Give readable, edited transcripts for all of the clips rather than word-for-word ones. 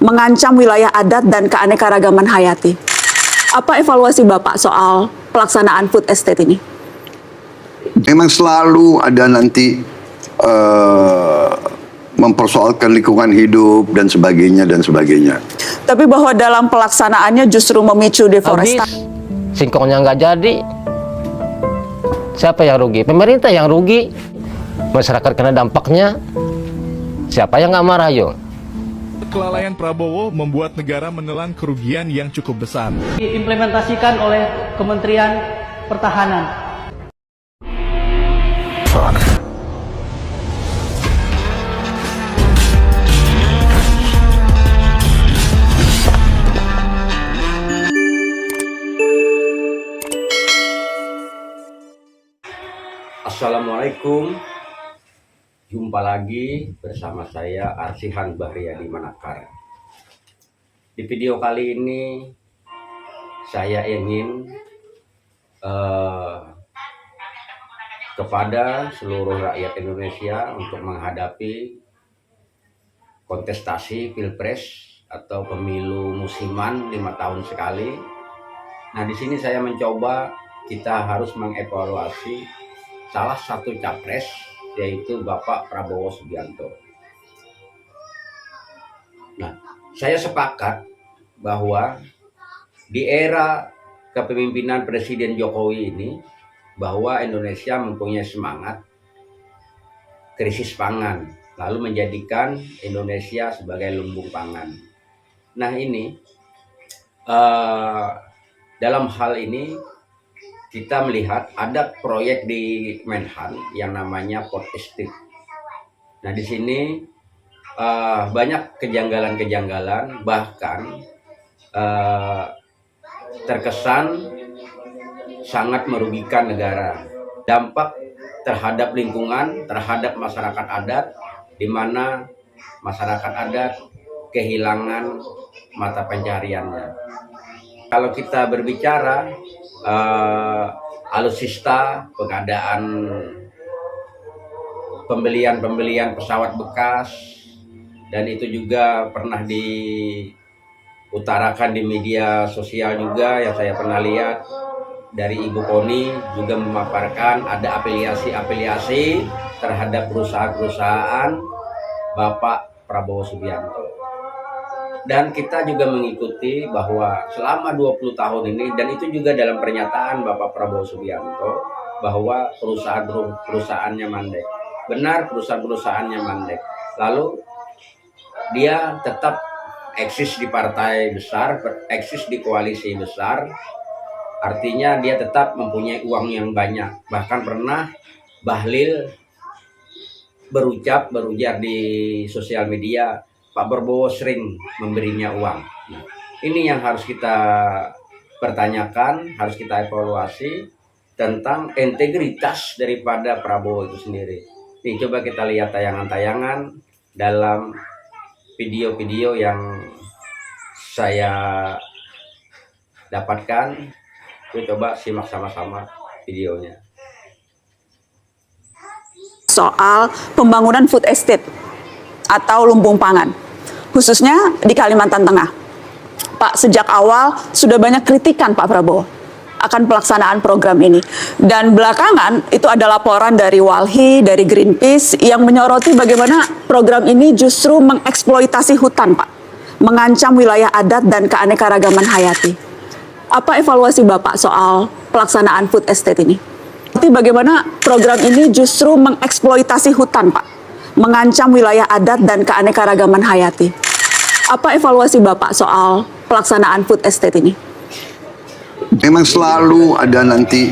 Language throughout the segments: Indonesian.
mengancam wilayah adat dan keanekaragaman hayati. Apa evaluasi Bapak soal pelaksanaan food estate ini? Memang selalu ada nanti mempersoalkan lingkungan hidup dan sebagainya dan sebagainya. Tapi bahwa dalam pelaksanaannya justru memicu deforestasi. Habis, singkongnya nggak jadi. Siapa yang rugi? Pemerintah yang rugi. Masyarakat kena dampaknya. Siapa yang nggak marah, yo? Kelalaian Prabowo membuat negara menelan kerugian yang cukup besar. Diimplementasikan oleh Kementerian Pertahanan. Assalamualaikum. Jumpa lagi bersama saya Arsihan Bahriyadi Manakar. Di video kali ini saya ingin kepada seluruh rakyat Indonesia untuk menghadapi kontestasi Pilpres atau pemilu musiman 5 tahun sekali. Nah, di sini saya mencoba kita harus mengevaluasi salah satu capres, yaitu Bapak Prabowo Subianto. Nah, saya sepakat bahwa di era kepemimpinan Presiden Jokowi ini, bahwa Indonesia mempunyai semangat krisis pangan, lalu menjadikan Indonesia sebagai lumbung pangan. Nah, ini dalam hal ini kita melihat ada proyek di Menhan yang namanya food estate. Nah, di sini banyak kejanggalan-kejanggalan, bahkan terkesan sangat merugikan negara. Dampak terhadap lingkungan, terhadap masyarakat adat, di mana masyarakat adat kehilangan mata pencariannya. Kalau kita berbicara alutsista, pengadaan pembelian pesawat bekas, dan itu juga pernah diutarakan di media sosial juga yang saya pernah lihat dari Ibu Koni juga memaparkan ada afiliasi terhadap perusahaan-perusahaan Bapak Prabowo Subianto. Dan kita juga mengikuti bahwa selama 20 tahun ini, dan itu juga dalam pernyataan Bapak Prabowo Subianto, bahwa perusahaannya mandek. Benar, perusahaannya mandek. Lalu dia tetap eksis di partai besar, eksis di koalisi besar, artinya dia tetap mempunyai uang yang banyak. Bahkan pernah Bahlil berujar di sosial media, Pak Prabowo sering memberinya uang. Nah, ini yang harus kita pertanyakan, harus kita evaluasi tentang integritas daripada Prabowo itu sendiri. Nih, coba kita lihat tayangan-tayangan dalam video-video yang saya dapatkan. Coba simak sama-sama videonya. Soal pembangunan food estate atau lumbung pangan, khususnya di Kalimantan Tengah. Pak, sejak awal sudah banyak kritikan Pak Prabowo akan pelaksanaan program ini. Dan belakangan itu ada laporan dari Walhi, dari Greenpeace yang menyoroti bagaimana program ini justru mengeksploitasi hutan, Pak. Mengancam wilayah adat dan keanekaragaman hayati. Apa evaluasi Bapak soal pelaksanaan food estate ini? Tapi bagaimana program ini justru mengeksploitasi hutan, Pak? Mengancam wilayah adat dan keanekaragaman hayati. Apa evaluasi Bapak soal pelaksanaan food estate ini? Memang selalu ada nanti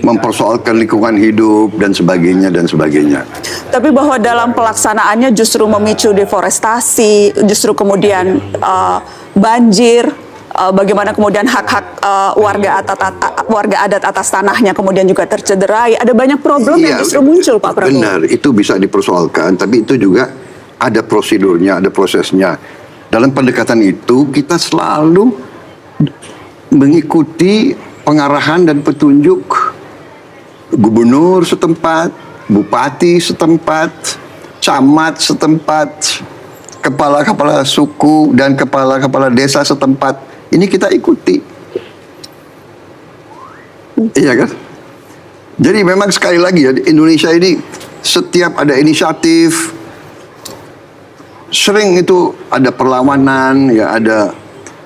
mempersoalkan lingkungan hidup dan sebagainya dan sebagainya. Tapi bahwa dalam pelaksanaannya justru memicu deforestasi, justru kemudian banjir, bagaimana kemudian hak-hak warga adat atas tanahnya kemudian juga tercederai. Ada banyak problem yang justru muncul, Pak Prabowo. Benar, itu bisa dipersoalkan, tapi itu juga ada prosedurnya, ada prosesnya. Dalam pendekatan itu kita selalu mengikuti pengarahan dan petunjuk gubernur setempat, bupati setempat, camat setempat, kepala-kepala suku dan kepala-kepala desa setempat. Ini kita ikuti. Iya kan? Jadi memang sekali lagi ya, di Indonesia ini setiap ada inisiatif, sering itu ada perlawanan, ya ada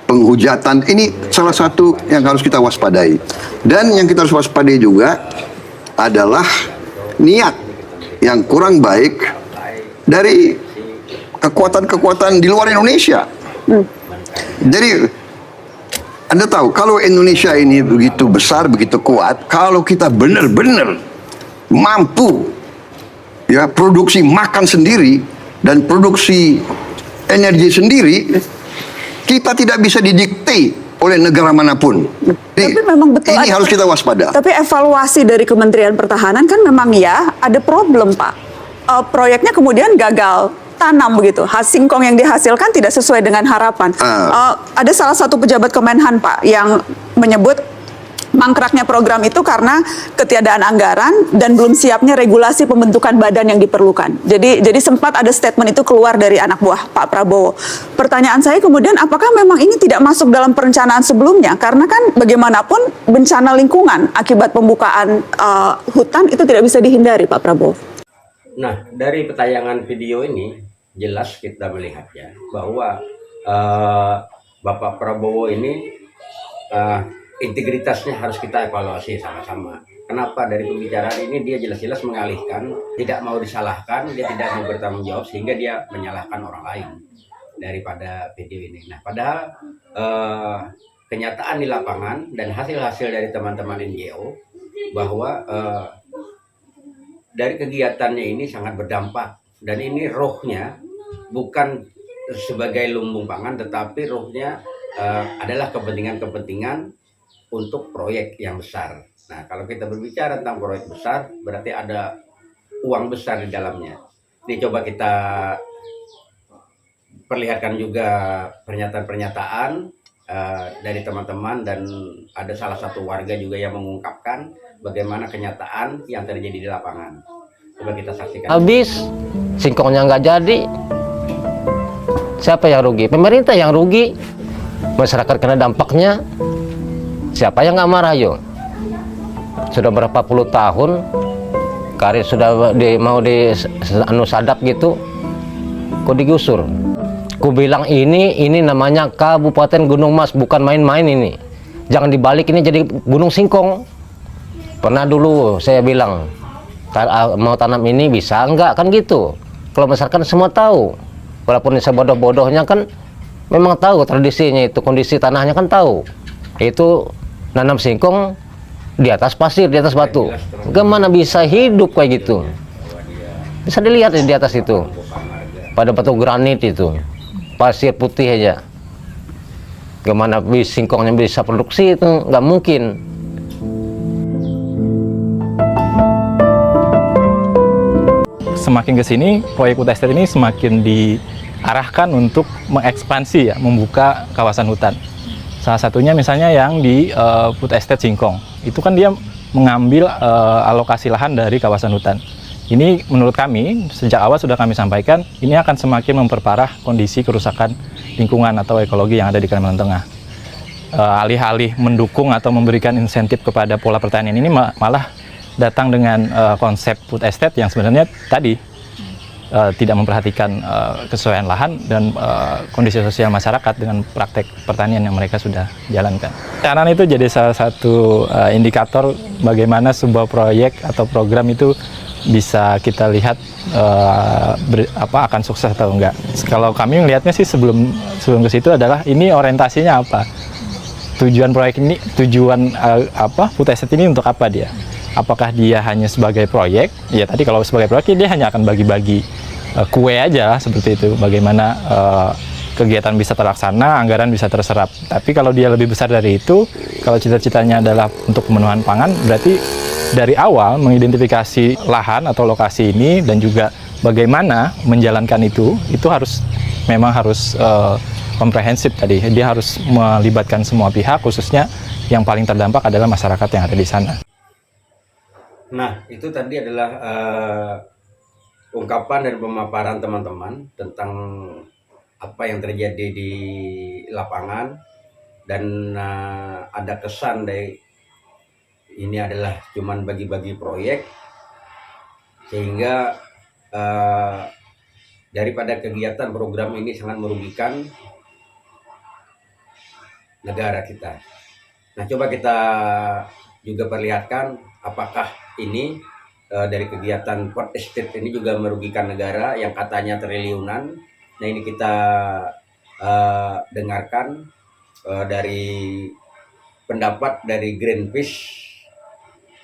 penghujatan. Ini salah satu yang harus kita waspadai. Dan yang kita harus waspadai juga adalah niat yang kurang baik dari kekuatan-kekuatan di luar Indonesia. Jadi Anda tahu, kalau Indonesia ini begitu besar, begitu kuat, kalau kita benar-benar mampu ya produksi makan sendiri dan produksi energi sendiri, kita tidak bisa didikte oleh negara manapun. Tapi memang betul Ini harus kita waspada. Tapi evaluasi dari Kementerian Pertahanan kan memang ya ada problem, Pak. Proyeknya kemudian gagal tanam begitu. Singkong yang dihasilkan tidak sesuai dengan harapan. Ada salah satu pejabat Kemenhan, Pak, yang menyebut mangkraknya program itu karena ketiadaan anggaran dan belum siapnya regulasi pembentukan badan yang diperlukan. Jadi sempat ada statement itu keluar dari anak buah Pak Prabowo. Pertanyaan saya kemudian, apakah memang ini tidak masuk dalam perencanaan sebelumnya? Karena kan bagaimanapun bencana lingkungan akibat pembukaan hutan itu tidak bisa dihindari, Pak Prabowo. Nah, dari tayangan video ini jelas kita melihatnya bahwa Bapak Prabowo ini integritasnya harus kita evaluasi sama-sama. Kenapa dari pembicaraan ini dia jelas-jelas mengalihkan, tidak mau disalahkan, dia tidak mau bertanggung jawab sehingga dia menyalahkan orang lain daripada video ini. Nah, padahal kenyataan di lapangan dan hasil-hasil dari teman-teman NGO bahwa dari kegiatannya ini sangat berdampak, dan ini rohnya bukan sebagai lumbung pangan, tetapi rohnya adalah kepentingan-kepentingan untuk proyek yang besar. Nah, kalau kita berbicara tentang proyek besar, berarti ada uang besar di dalamnya. Ini coba kita perlihatkan juga pernyataan-pernyataan dari teman-teman, dan ada salah satu warga juga yang mengungkapkan bagaimana kenyataan yang terjadi di lapangan. Coba kita saksikan. Habis singkongnya nggak jadi, siapa yang rugi? Pemerintah yang rugi, masyarakat kena dampaknya. Siapa yang nggak marah, yo? Sudah berapa puluh tahun karet sudah mau sadap gitu, kok digusur? Ku bilang ini namanya Kabupaten Gunung Mas, bukan main-main ini. Jangan dibalik, ini jadi Gunung Singkong. Pernah dulu saya bilang mau tanam ini bisa enggak, kan gitu. Kalau masyarakat semua tahu, walaupun sebodoh-bodohnya kan memang tahu tradisinya itu, kondisi tanahnya kan tahu. Itu nanam singkong di atas pasir, di atas batu. Gimana bisa hidup kayak gitu? Bisa dilihat di atas itu, pada batu granit itu, pasir putih aja. Gimana singkongnya bisa produksi itu? Nggak mungkin. Semakin ke sini, proyek Food Estate ini semakin diarahkan untuk mengekspansi, ya, membuka kawasan hutan. Salah satunya misalnya yang di Food Estate Singkong. Itu kan dia mengambil alokasi lahan dari kawasan hutan. Ini menurut kami, sejak awal sudah kami sampaikan, ini akan semakin memperparah kondisi kerusakan lingkungan atau ekologi yang ada di Kalimantan Tengah. Alih-alih mendukung atau memberikan insentif kepada pola pertanian ini, malah datang dengan konsep food estate yang sebenarnya tadi tidak memperhatikan kesesuaian lahan dan kondisi sosial masyarakat dengan praktek pertanian yang mereka sudah jalankan. Karena itu jadi salah satu indikator bagaimana sebuah proyek atau program itu bisa kita lihat akan sukses atau enggak. Kalau kami melihatnya sih sebelum ke situ adalah ini orientasinya apa? Tujuan proyek ini, tujuan food estate ini untuk apa dia? Apakah dia hanya sebagai proyek? Ya tadi kalau sebagai proyek dia hanya akan bagi-bagi kue aja seperti itu. Bagaimana kegiatan bisa terlaksana, anggaran bisa terserap. Tapi kalau dia lebih besar dari itu, kalau cita-citanya adalah untuk pemenuhan pangan, berarti dari awal mengidentifikasi lahan atau lokasi ini dan juga bagaimana menjalankan itu memang harus komprehensif tadi. Dia harus melibatkan semua pihak, khususnya yang paling terdampak adalah masyarakat yang ada di sana. Nah, itu tadi adalah ungkapan dan pemaparan teman-teman tentang apa yang terjadi di lapangan, dan ada kesan dari ini adalah cuman bagi-bagi proyek, sehingga daripada kegiatan program ini sangat merugikan negara kita. Nah, coba kita juga perlihatkan apakah ini dari kegiatan food estate ini juga merugikan negara yang katanya triliunan. Nah, ini kita dengarkan dari pendapat dari Greenpeace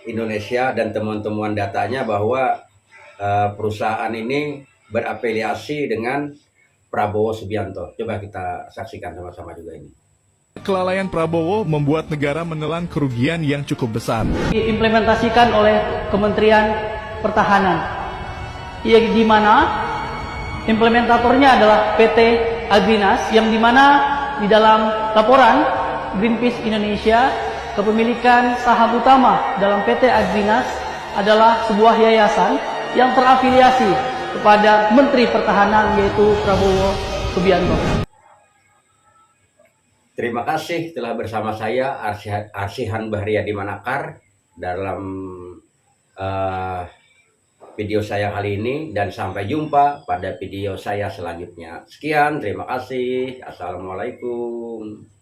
Indonesia dan temuan-temuan datanya bahwa perusahaan ini berafiliasi dengan Prabowo Subianto. Coba kita saksikan sama-sama juga ini. Kelalaian Prabowo membuat negara menelan kerugian yang cukup besar. Diimplementasikan oleh Kementerian Pertahanan, di mana implementatornya adalah PT Agrinas, yang di mana di dalam laporan Greenpeace Indonesia, kepemilikan saham utama dalam PT Agrinas adalah sebuah yayasan yang terafiliasi kepada Menteri Pertahanan, yaitu Prabowo Subianto. Terima kasih telah bersama saya Arsihan Bahriyadi Manakar dalam video saya kali ini, dan sampai jumpa pada video saya selanjutnya. Sekian, terima kasih. Assalamualaikum.